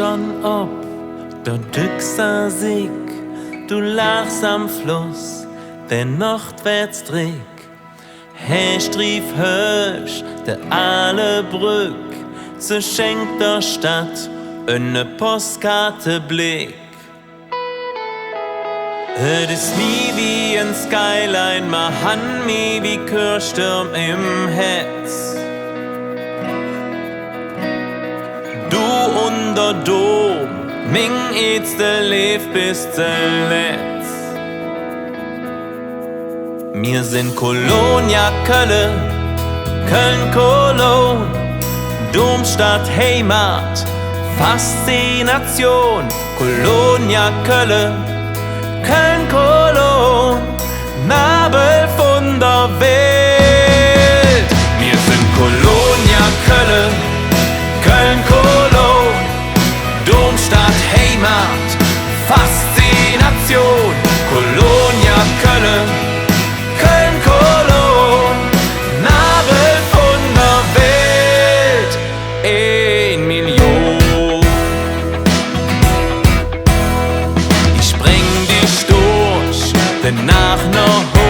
stand op, der Düxer Sieg, du lachst am Fluss, der Nordwärts Dreck. Hestrief höch, der alle Brück, ze schenkt der Stadt eine Postkarte Blick. Es ist nie wie ein Skyline, ma han mi wie Kirchturm im Hetz. Du und der Dom, Ming etzte leef bis zuletzt. Wir sind Kolonia Köln, Köln Cologne, Domstadt Heimat, Faszination. Kolonia Köln, Köln Cologne, Nabel von der Welt. Wir sind Kolonia Köln, Köln Cologne, Domstadt Heimat, Faszination. Kolonia Köln, Köln Cologne, Nabel von der Welt. 1 Million. Ich spreng dich durch, denn nach noch